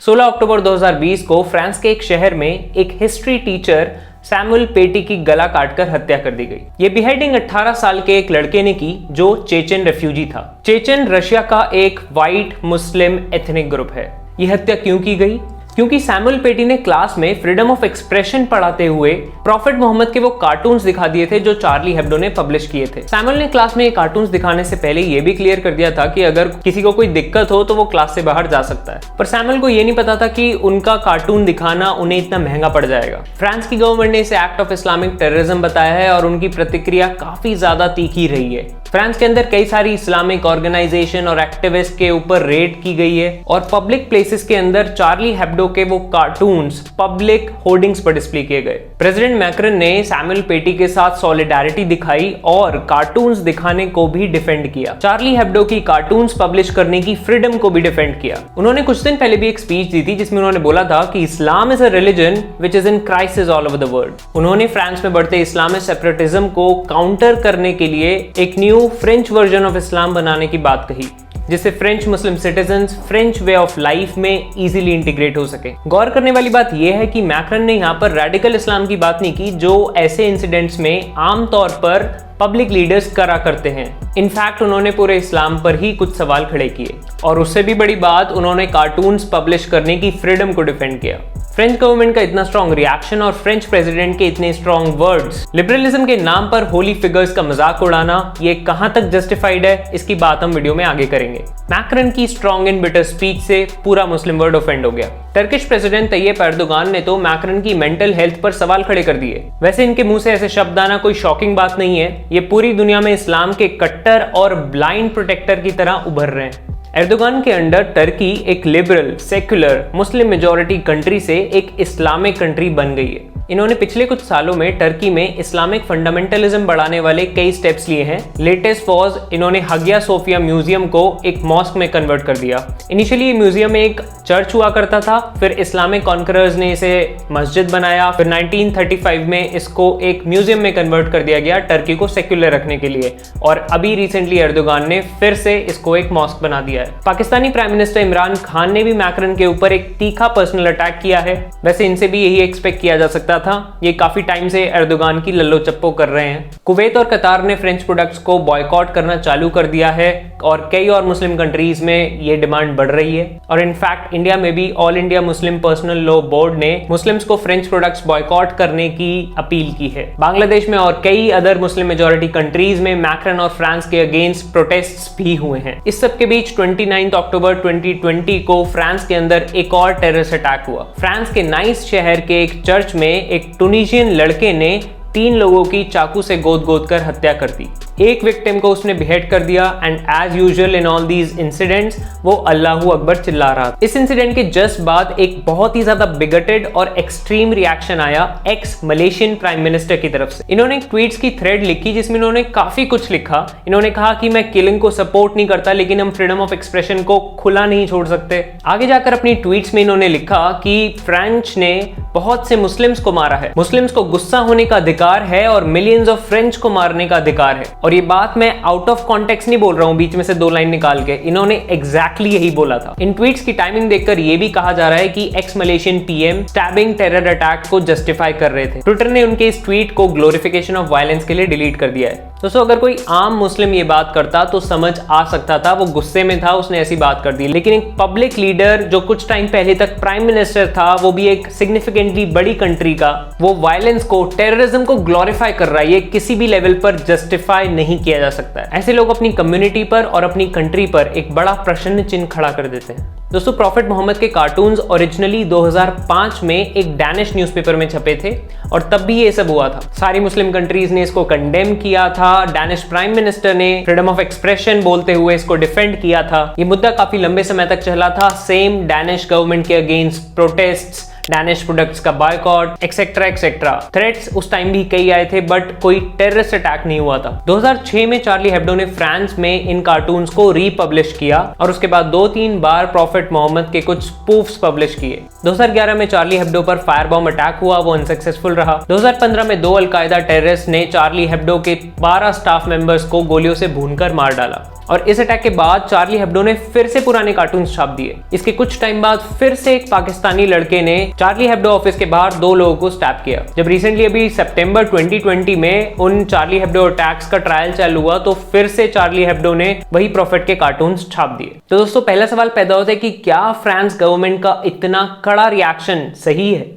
16 अक्टूबर 2020 को फ्रांस के एक शहर में एक हिस्ट्री टीचर सैमुअल पेटी की गला काटकर हत्या कर दी गई। ये बिहेडिंग 18 साल के एक लड़के ने की जो चेचन रेफ्यूजी था। चेचन रशिया का एक वाइट मुस्लिम एथनिक ग्रुप है। ये हत्या क्यों की गई? क्योंकि सैमुअल पेटी ने क्लास में फ्रीडम ऑफ एक्सप्रेशन पढ़ाते हुए प्रॉफिट मोहम्मद के वो कार्टून्स दिखा दिए थे जो चार्ली हेब्डो ने पब्लिश किए थे। सैमुअल ने क्लास में ये कार्टून्स दिखाने से पहले ये भी क्लियर कर दिया था कि अगर किसी को कोई दिक्कत हो तो वो क्लास से बाहर जा सकता है, पर सैमुअल को ये नहीं पता था कि उनका कार्टून दिखाना उन्हें इतना महंगा पड़ जाएगा। फ्रांस की गवर्नमेंट ने इसे एक्ट ऑफ इस्लामिक टेररिज्म बताया है और उनकी प्रतिक्रिया काफी ज्यादा तीखी रही है। फ्रांस के अंदर कई सारी इस्लामिक ऑर्गेनाइजेशन और एक्टिविस्ट के ऊपर रेड की गई है और पब्लिक प्लेसेस के अंदर चार्ली हेब्डो के वो कार्टून्स पब्लिक होर्डिंग्स पर डिस्प्ले किए गए। प्रेसिडेंट मैक्रन ने सैमुअल पेटी के साथ सॉलिडारिटी दिखाई और कार्टून्स दिखाने को भी डिफेंड किया। चार्ली हेब्डो की कार्टून्स पब्लिश करने की फ्रीडम को भी डिफेंड किया। उन्होंने कुछ दिन पहले भी एक स्पीच दी थी जिसमें उन्होंने बोला था कि Islam is a religion which is in crisis all over the world. उन्होंने फ्रांस में बढ़ते इस्लामिक सेपरेटिज्म को काउंटर करने के लिए एक new French version of Islam बनाने की बात कही जिससे French Muslim citizens French way of life में इजीली इंटीग्रेट हो सके। गौर करने वाली बात यह है कि मैक्रन ने यहाँ पर रेडिकल इस्लाम की बात नहीं की जो ऐसे इंसिडेंट्स में आमतौर पर पब्लिक लीडर्स करा करते हैं। इनफैक्ट उन्होंने पूरे इस्लाम पर ही कुछ सवाल खड़े किए और उससे भी बड़ी बात उन्होंने कार्टून्स पब्लिश करने की फ्रीडम को डिफेंड किया। फ्रेंच गवर्नमेंट का इतना स्ट्रॉन्ग रिएक्शन और फ्रेंच प्रेसिडेंट के इतने स्ट्रॉन्ग वर्ड्स, लिबरलिज्म के नाम पर होली फिगर्स का मजाक उड़ाना, ये कहां तक जस्टिफाइड है, इसकी बात हम वीडियो में आगे करेंगे। मैक्रन की स्ट्रॉन्ग एंड बिटर स्पीच से पूरा मुस्लिम वर्ल्ड ऑफेंड हो गया। टर्किश प्रेसिडेंट तैयब एर्दोगान ने तो मैक्रन की मेंटल हेल्थ पर सवाल खड़े कर दिए। वैसे इनके मुंह से ऐसे शब्द आना कोई शॉकिंग बात नहीं है, ये पूरी दुनिया में इस्लाम के कट्टर और ब्लाइंड प्रोटेक्टर की तरह उभर रहे हैं। एर्दोगान के अंडर टर्की एक liberal, secular, Muslim majority country से एक इस्लामिक कंट्री बन गई है। इन्होंने पिछले कुछ सालों में टर्की में इस्लामिक फंडामेंटलिज्म बढ़ाने वाले कई स्टेप्स लिए हैं। लेटेस्ट वॉज इन्होंने हगिया सोफिया म्यूजियम को एक मॉस्क में कन्वर्ट कर दिया। इनिशियली ये म्यूजियम एक चर्च हुआ करता था, फिर इस्लामिक कॉन्करर्स ने इसे मस्जिद बनाया, फिर 1935 में इसको एक म्यूजियम में कन्वर्ट कर दिया गया टर्की को सेक्युलर रखने के लिए, और अभी रिसेंटली एर्दोगान ने फिर से इसको एक मॉस्क बना दिया है। पाकिस्तानी प्राइम मिनिस्टर इमरान खान ने भी मैक्रन के ऊपर एक तीखा पर्सनल अटैक किया है। वैसे इनसे भी यही एक्सपेक्ट किया जा सकता था, ये काफी टाइम से एर्दोगान की लल्लो चप्पो कर रहे हैं। कुवैत और कतार ने फ्रेंच प्रोडक्ट्स को बॉयकॉट करना चालू कर दिया है और कई और मुस्लिम कंट्रीज में ये डिमांड बढ़ रही है। और इनफैक्ट इंडिया में भी all India Muslim personal law board ने मुस्लिम्स को फ्रेंच प्रोडक्ट्स बॉयकॉट करने की अपील की है। बांग्लादेश में और कई अदर मुस्लिम मेजॉरिटी कंट्रीज में मैक्रन और फ्रांस के अगेंस्ट प्रोटेस्ट्स भी हुए हैं। इस सब के बीच 29 अक्टूबर 2020 को फ्रांस के अंदर एक और टेररिस्ट अटैक हुआ। फ्रांस के नाइस शहर के एक चर्च में एक टूनिशियन लड़के ने 3 लोगों की चाकू से गोद कर हत्या कर दी। एक विक्टिम को उसने बिहेड कर दिया and as usual in all these incidents वो अल्लाहू अकबर चिल्ला रहा था। इस इंसिडेंट के जस्ट बाद एक बहुत ही ज्यादा बिगटेड और एक्सट्रीम रिएक्शन आया एक्स मलेशियन प्राइम मिनिस्टर की तरफ से। इन्होंने एक ट्वीट्स की थ्रेड लिखी जिसमें इन्होंने काफी कुछ लिखा। इन्होंने कहा कि मैं किलिंग को सपोर्ट नहीं करता लेकिन हम फ्रीडम ऑफ एक्सप्रेशन को खुला नहीं छोड़ सकते। आगे जाकर अपनी ट्वीट्स में इन्होंने लिखा कि फ्रेंच ने बहुत से मुस्लिम्स को मारा है, मुस्लिम्स को गुस्सा होने का अधिकार है और मिलियंस ऑफ फ्रेंच को मारने का अधिकार है। और ये बात मैं आउट ऑफ कॉन्टेक्स्ट नहीं बोल रहा हूं, बीच में से 2 लाइन निकाल के, इन्होंने एग्जैक्टली यही बोला था। इन ट्वीट्स की टाइमिंग देखकर यह भी कहा जा रहा है कि x Malaysian PM stabbing terror attack को जस्टिफाई कर रहे थे। ट्विटर ने उनके इस ट्वीट को ग्लोरिफिकेशन ऑफ वायलेंस के लिए डिलीट कर दिया है। दोस्तों अगर कोई आम मुस्लिम ये बात करता तो समझ आ सकता था, वो गुस्से में था, उसने ऐसी बात कर दी। लेकिन एक पब्लिक लीडर जो कुछ टाइम पहले तक प्राइम मिनिस्टर था, वो भी एक सिग्निफिकेंटली बड़ी कंट्री का, वो वायलेंस को, टेररिज्म को ग्लोरीफाई कर रहा है, ये किसी भी लेवल पर जस्टिफाई नहीं किया जा सकता है। ऐसे लोग अपनी कम्युनिटी पर और अपनी कंट्री पर एक बड़ा प्रश्न चिन्ह खड़ा कर देते हैं। दोस्तों प्रॉफिट मोहम्मद के कार्टून्स ओरिजिनली 2005 में एक डैनिश न्यूज़पेपर में छपे थे और तब भी ये सब हुआ था। सारी मुस्लिम कंट्रीज ने इसको कंडेम किया था। डैनिश प्राइम मिनिस्टर ने फ्रीडम ऑफ एक्सप्रेशन बोलते हुए इसको डिफेंड किया था। ये मुद्दा काफी लंबे समय तक चला था। सेम डैनिश गवर्नमेंट के अगेंस्ट प्रोटेस्ट्स, डैनिश प्रोडक्ट्स का बॉयकॉट, एक्सेट्रा एक्सेट्रा। थ्रेट्स उस टाइम भी कई आए थे बट कोई टेररिस्ट अटैक नहीं हुआ था। 2006 में चार्ली हेब्डो ने फ्रांस में इन कार्टून्स को रीपब्लिश किया और उसके बाद 2-3 बार प्रॉफिट मोहम्मद के कुछ स्पूफ्स पब्लिश किए। 2011 में चार्ली हेब्डो पर फायर बॉम्ब अटैक हुआ, वो अनसक्सेसफुल रहा। 2015 में 2 अलकायदा टेररिस्ट ने चार्ली हेब्डो के 12 स्टाफ मेंबर्स को गोलियों से भूनकर मार डाला। और इस अटैक के बाद चार्ली हेब्डो ने फिर से पुराने कार्टून छाप दिए। इसके कुछ टाइम बाद फिर से एक पाकिस्तानी लड़के ने चार्ली हेब्डो ऑफिस के बाहर 2 लोगों को स्टैप किया। जब रिसेंटली अभी सितंबर 2020 में उन चार्ली हेब्डो अटैक्स का ट्रायल चालू हुआ तो फिर से चार्ली हेब्डो ने वही प्रॉफिट के कार्टून छाप दिए। तो दोस्तों पहला सवाल पैदा होता है कि क्या फ्रांस गवर्नमेंट का इतना कड़ा रिएक्शन सही है?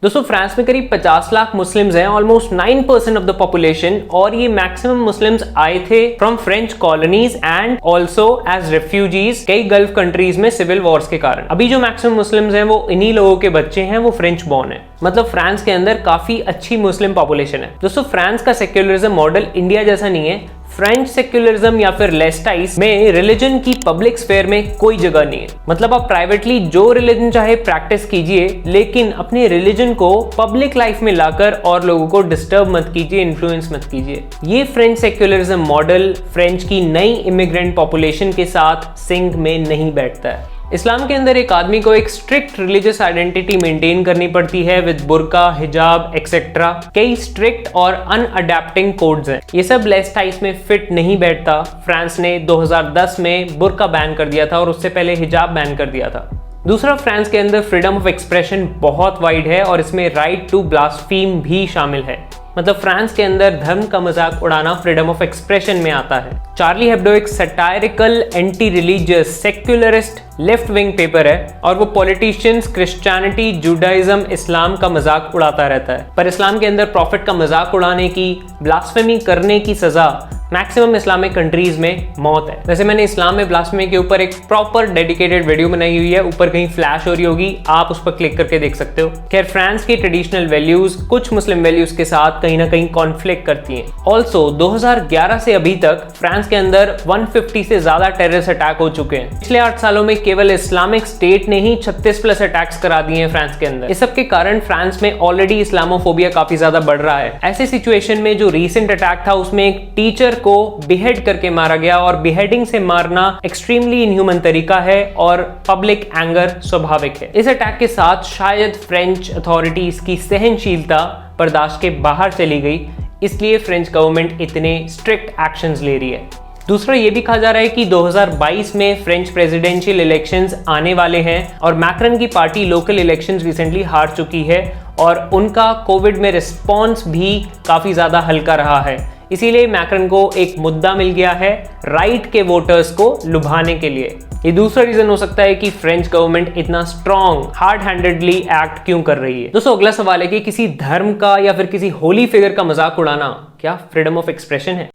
दोस्तों फ्रांस में करीब 50 लाख मुस्लिम्स हैं, ऑलमोस्ट 9% ऑफ द पॉपुलेशन, और ये मैक्सिमम मुस्लिम्स आए थे from French colonies and also as refugees कई गल्फ कंट्रीज में सिविल वॉर्स के कारण। अभी जो मैक्सिमम मुस्लिम्स हैं वो इन्हीं लोगों के बच्चे हैं, वो फ्रेंच बॉर्न है। मतलब फ्रांस के अंदर काफी अच्छी मुस्लिम पॉपुलेशन है। दोस्तों फ्रांस का सेक्युलरिज्म मॉडल इंडिया जैसा नहीं है। फ्रेंच सेक्युलरिज्म या फिर लेस्टाइस में रिलीजन की पब्लिक स्फेयर में कोई जगह नहीं है। मतलब आप प्राइवेटली जो रिलीजन चाहे प्रैक्टिस कीजिए, लेकिन अपने रिलीजन को पब्लिक लाइफ में लाकर और लोगों को डिस्टर्ब मत कीजिए, इन्फ्लुएंस मत कीजिए। ये फ्रेंच सेक्युलरिज्म मॉडल फ्रेंच की नई इमिग्रेंट पॉपुलेशन के साथ सिंक में नहीं बैठता है। इस्लाम के अंदर एक आदमी को एक स्ट्रिक्ट रिलीजियस आइडेंटिटी मेंटेन करनी पड़ती है विद बुर्का, हिजाब एक्सेट्रा। कई स्ट्रिक्ट और अनअडैप्टिंग कोड्स हैं। ये सब लेस्टाइस में फिट नहीं बैठता। फ्रांस ने 2010 में बुर्का बैन कर दिया था और उससे पहले हिजाब बैन कर दिया था। दूसरा, फ्रांस के अंदर फ्रीडम ऑफ एक्सप्रेशन बहुत वाइड है और इसमें राइट टू ब्लास्फीम भी शामिल है। मतलब फ्रांस के अंदर धर्म का मजाक उड़ाना फ्रीडम ऑफ एक्सप्रेशन में आता है। चार्ली हेब्डो एक satirical, anti religious, secularist, left wing paper है और वो पॉलिटिशियंस, क्रिश्चियनिटी, जुडाइज्म, इस्लाम का मजाक उड़ाता रहता है। पर इस्लाम के अंदर प्रॉफिट का मजाक उड़ाने की, ब्लास्फेमी करने की सजा मैक्सिमम इस्लामिक कंट्रीज में मौत है। वैसे मैंने इस्लाम में ब्लास्फेमी के ऊपर एक प्रॉपर डेडिकेटेड वीडियो बनाई हुई है, ऊपर कहीं फ्लैश हो रही होगी, आप उस पर क्लिक करके देख सकते हो। खैर फ्रांस की ट्रेडिशनल वैल्यूज कुछ मुस्लिम वैल्यूज के साथ कहीं ना कहीं कॉन्फ्लिक्ट करती हैं। ऑल्सो 2011 से अभी तक फ्रांस के अंदर 150 से ज्यादा टेररिस्ट अटैक हो चुके हैं। पिछले 8 सालों में केवल इस्लामिक स्टेट ने ही 36+ अटैक्स करा दिए हैं फ्रांस के अंदर। इस सब के कारण फ्रांस में ऑलरेडी इस्लामोफोबिया काफी ज्यादा बढ़ रहा है। ऐसे सिचुएशन में जो रीसेंट अटैक था उसमें एक टीचर को बिहेड करके मारा गया और बिहेडिंग से मारना एक्सट्रीमली इनह्यूमन तरीका है और पब्लिक एंगर स्वाभाविक है। इस अटैक के साथ शायद फ्रेंच अथॉरिटीज की सहनशीलता बर्दाश्त के बाहर चली गई, इसलिए फ्रेंच गवर्नमेंट इतने स्ट्रिक्ट एक्शंस ले रही है। दूसरा ये भी कहा जा रहा है कि 2022 में फ्रेंच प्रेसिडेंशियल इलेक्शंस आने वाले हैं और मैक्रन की पार्टी लोकल इलेक्शंस रिसेंटली हार चुकी है और उनका कोविड में रिस्पॉन्स भी काफी ज्यादा हल्का रहा है। इसीलिए मैक्रन को एक मुद्दा मिल गया है राइट के वोटर्स को लुभाने के लिए। ये दूसरा रीजन हो सकता है कि फ्रेंच गवर्नमेंट इतना स्ट्रॉन्ग, हार्ड हैंडेडली एक्ट क्यों कर रही है। दोस्तों अगला सवाल है कि किसी धर्म का या फिर किसी होली फिगर का मजाक उड़ाना क्या फ्रीडम ऑफ एक्सप्रेशन है?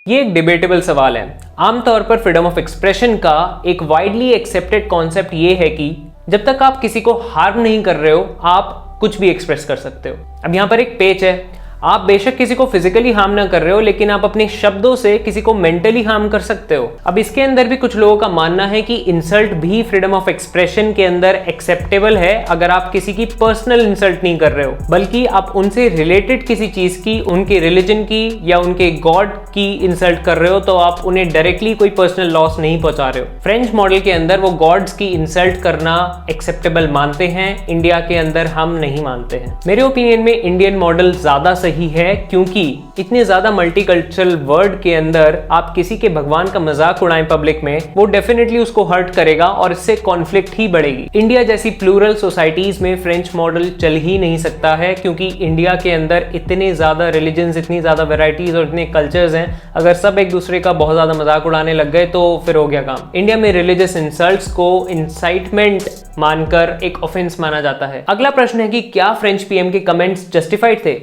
ये एक डिबेटेबल सवाल है। आमतौर पर फ्रीडम ऑफ एक्सप्रेशन का एक वाइडली एक्सेप्टेड कॉन्सेप्ट ये है कि जब तक आप किसी को हार्म नहीं कर रहे हो, आप कुछ भी एक्सप्रेस कर सकते हो। अब यहाँ पर एक पेच है, आप बेशक किसी को फिजिकली हार्म ना कर रहे हो, लेकिन आप अपने शब्दों से किसी को मेंटली हार्म कर सकते हो। अब इसके अंदर भी कुछ लोगों का मानना है कि इंसल्ट भी फ्रीडम ऑफ एक्सप्रेशन के अंदर एक्सेप्टेबल है अगर आप किसी की पर्सनल इंसल्ट नहीं कर रहे हो, बल्कि आप उनसे रिलेटेड किसी चीज की, उनके रिलीजन की या उनके गॉड की इंसल्ट कर रहे हो, तो आप उन्हें डायरेक्टली कोई पर्सनल लॉस नहीं पहुंचा रहे हो। फ्रेंच मॉडल के अंदर वो गॉड्स की इंसल्ट करना एक्सेप्टेबल मानते हैं, इंडिया के अंदर हम नहीं मानते हैं। मेरे ओपिनियन में इंडियन मॉडल ज्यादा सही है, क्योंकि इतने ज्यादा मल्टीकल्चरल वर्ल्ड के अंदर आप किसी के भगवान का मजाक उड़ाएं पब्लिक में, वो डेफिनेटली उसको हर्ट करेगा और इससे कॉन्फ्लिक्ट ही बढ़ेगी। इंडिया जैसी प्लूरल सोसाइटीज में फ्रेंच मॉडल चल ही नहीं सकता है, क्योंकि इंडिया के अंदर इतने ज्यादा रिलीजन्स, इतनी ज्यादा वेराइटीज और इतने कल्चर्स हैं। अगर सब एक दूसरे का बहुत ज्यादा मजाक उड़ाने लग गए तो फिर हो गया काम। इंडिया में रिलीजियस इंसल्ट्स को इंसाइटमेंट मानकर एक ऑफेंस माना जाता है। अगला प्रश्न है कि क्या फ्रेंच पीएम के कमेंट्स जस्टिफाइड थे?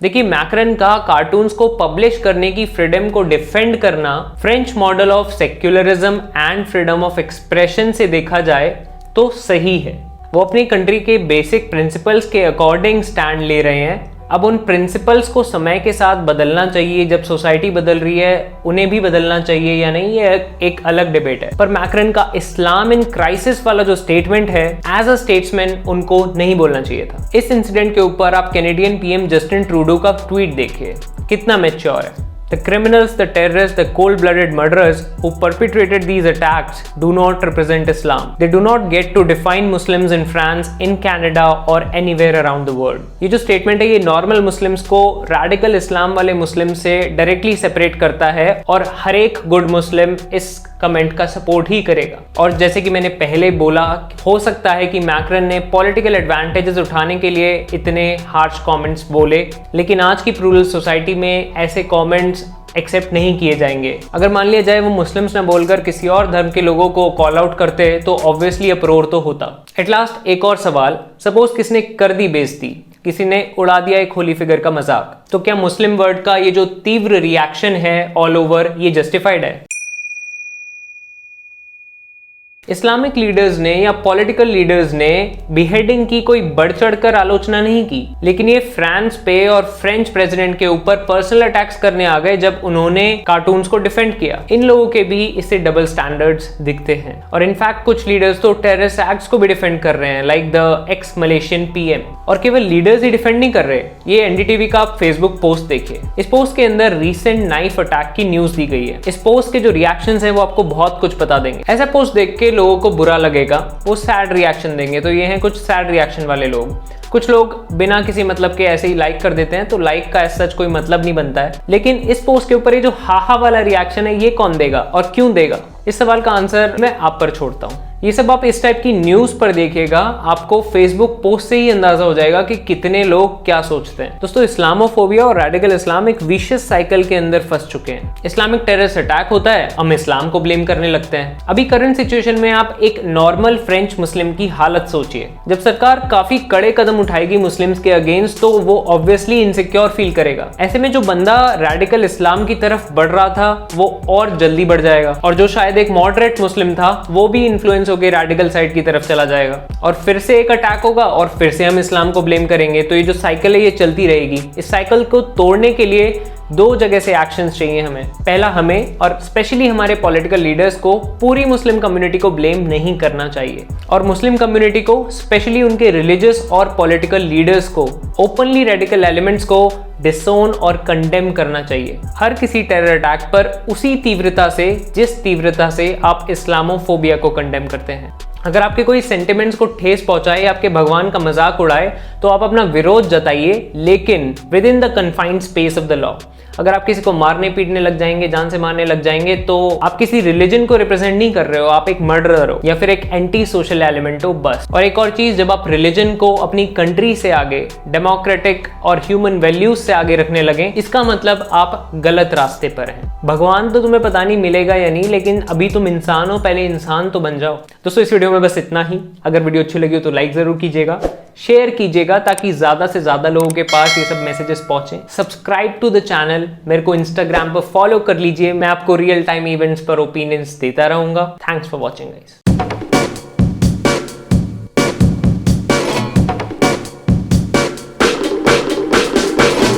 देखिए, मैक्रन का कार्टून्स को पब्लिश करने की फ्रीडम को डिफेंड करना French model of secularism and freedom of expression से देखा जाए तो सही है। वो अपनी कंट्री के बेसिक प्रिंसिपल्स के अकॉर्डिंग स्टैंड ले रहे हैं। अब उन प्रिंसिपल्स को समय के साथ बदलना चाहिए, जब सोसाइटी बदल रही है उन्हें भी बदलना चाहिए या नहीं, ये एक अलग डिबेट है। पर मैक्रन का इस्लाम इन क्राइसिस वाला जो स्टेटमेंट है, एज अ स्टेट्समैन उनको नहीं बोलना चाहिए था। इस इंसिडेंट के ऊपर आप कैनेडियन पीएम जस्टिन ट्रूडो का ट्वीट देखिए, कितना मैच्योर है। The criminals, the terrorists, the cold-blooded murderers who perpetrated these attacks do not represent Islam. They do not get to define Muslims in France, in Canada or anywhere around the world. ये जो statement है ये normal Muslims को radical Islam वाले Muslims से directly separate करता है और हर एक good Muslim इस कमेंट का सपोर्ट ही करेगा। और जैसे कि मैंने पहले बोला, हो सकता है कि मैक्रन ने पॉलिटिकल एडवांटेजेस उठाने के लिए इतने हार्श कमेंट्स बोले, लेकिन आज की प्लूरल सोसाइटी में ऐसे कमेंट्स एक्सेप्ट नहीं किए जाएंगे। अगर मान लिया जाए वो मुस्लिम्स न बोलकर किसी और धर्म के लोगों को कॉल आउट करते तो ऑब्वियसली अप्रोर तो होता। एट लास्ट एक और सवाल, सपोज किसने कर दी बेइज्जती, किसी ने उड़ा दिया एक होली फिगर का मजाक, तो क्या मुस्लिम वर्ड का ये जो तीव्र रिएक्शन है ऑल ओवर ये जस्टिफाइड है? इस्लामिक लीडर्स ने या पॉलिटिकल लीडर्स ने बिहेडिंग की कोई बढ़ चढ़कर आलोचना नहीं की, लेकिन ये फ्रांस पे और फ्रेंच प्रेसिडेंट के ऊपर पर्सनल अटैक्स करने आ गए जब उन्होंने कार्टून्स को डिफेंड किया। इन लोगों के भी इससे डबल स्टैंडर्ड्स दिखते हैं और इनफैक्ट कुछ लीडर्स तो टेररिस्ट एक्ट्स को भी डिफेंड कर रहे हैं, like the x Malaysian PM. और केवल लीडर्स ही डिफेंड नहीं कर रहे, ये एनडीटीवी का आप फेसबुक पोस्ट देखिए। इस पोस्ट के अंदर रीसेंट नाइफ अटैक की न्यूज दी गई है। इस पोस्ट के जो रिएक्शंस हैं वो आपको बहुत कुछ बता देंगे। ऐसा पोस्ट देख के लोगों को बुरा लगेगा, वो सैड रिएक्शन देंगे। तो ये हैं कुछ सैड रिएक्शन वाले लोग। कुछ लोग बिना किसी मतलब के ऐसे ही लाइक कर देते हैं, तो लाइक का सच कोई मतलब नहीं बनता है। लेकिन इस पोस्ट के ऊपर ये जो हाहा वाला रिएक्शन है ये कौन देगा और क्यों देगा, इस सवाल का आंसर मैं आप पर छोड़ता हूं। ये सब आप इस टाइप की न्यूज पर देखिएगा, आपको फेसबुक पोस्ट से ही अंदाजा हो जाएगा कि कितने लोग क्या सोचते हैं। दोस्तों, इस्लामोफोबिया और रेडिकल इस्लाम एक विशियस साइकिल के अंदर फंस चुके हैं। इस्लामिक टेररिस्ट अटैक होता है, हम इस्लाम को ब्लेम करने लगते हैं। अभी करंट सिचुएशन में आप एक नॉर्मल फ्रेंच मुस्लिम की हालत सोचिए। जब सरकार काफी कड़े कदम उठाएगी मुस्लिम्स के अगेंस्ट, तो वो ऑब्वियसली इनसिक्योर फील करेगा। ऐसे में जो बंदा रेडिकल इस्लाम की तरफ बढ़ रहा था वो और जल्दी बढ़ जाएगा, और जो शायद एक मॉडरेट मुस्लिम था वो भी इन्फ्लुएंस होकर रेडिकल साइड की तरफ चला जाएगा, और फिर से एक अटैक होगा और फिर से हम इस्लाम को ब्लेम करेंगे। तो ये जो साइकिल है ये चलती रहेगी। इस साइकिल को तोड़ने के लिए दो जगह से एक्शंस चाहिए हमें। पहला, हमें और स्पेशली हमारे पॉलिटिकल लीडर्स को पूरी मुस्लिम कम्युनिटी को ब्लेम नहीं करना चाहिए, और मुस्लिम कम्युनिटी को स्पेशली उनके रिलीजियस और पॉलिटिकल लीडर्स को ओपनली रेडिकल एलिमेंट्स को डिसोन और कंडेम करना चाहिए। हर किसी टेरर अटैक पर उसी तीव्रता से जिस तीव्रता से आप इस्लामोफोबिया को कंडेम करते हैं। अगर आपके कोई सेंटिमेंट्स को ठेस पहुंचाए, आपके भगवान का मजाक उड़ाए, तो आप अपना विरोध जताइए, लेकिन with in the confined space of the law. अगर आप किसी को मारने पीटने लग जाएंगे, जान से मारने लग जाएंगे, तो आप किसी रिलीजन को रिप्रेजेंट नहीं कर रहे हो, आप एक मर्डरर हो या फिर एक एंटी सोशल एलिमेंट हो, बस। और एक और चीज, जब आप रिलीजन को अपनी कंट्री से आगे, डेमोक्रेटिक और ह्यूमन वैल्यूज से आगे रखने लगे, इसका मतलब आप गलत रास्ते पर हैं। भगवान तो तुम्हें पता नहीं मिलेगा या नहीं, लेकिन अभी तुम इंसान हो, पहले इंसान तो बन जाओ। दोस्तों, इस वीडियो में बस इतना ही। अगर वीडियो अच्छी लगी हो तो लाइक जरूर कीजिएगा, शेयर कीजिएगा ताकि ज्यादा से ज्यादा लोगों के पास ये सब मैसेजेस पहुंचे। सब्सक्राइब टू द चैनल, मेरे को इंस्टाग्राम पर फॉलो कर लीजिए, मैं आपको रियल टाइम इवेंट्स पर ओपिनियंस देता रहूंगा। Thanks for watching guys.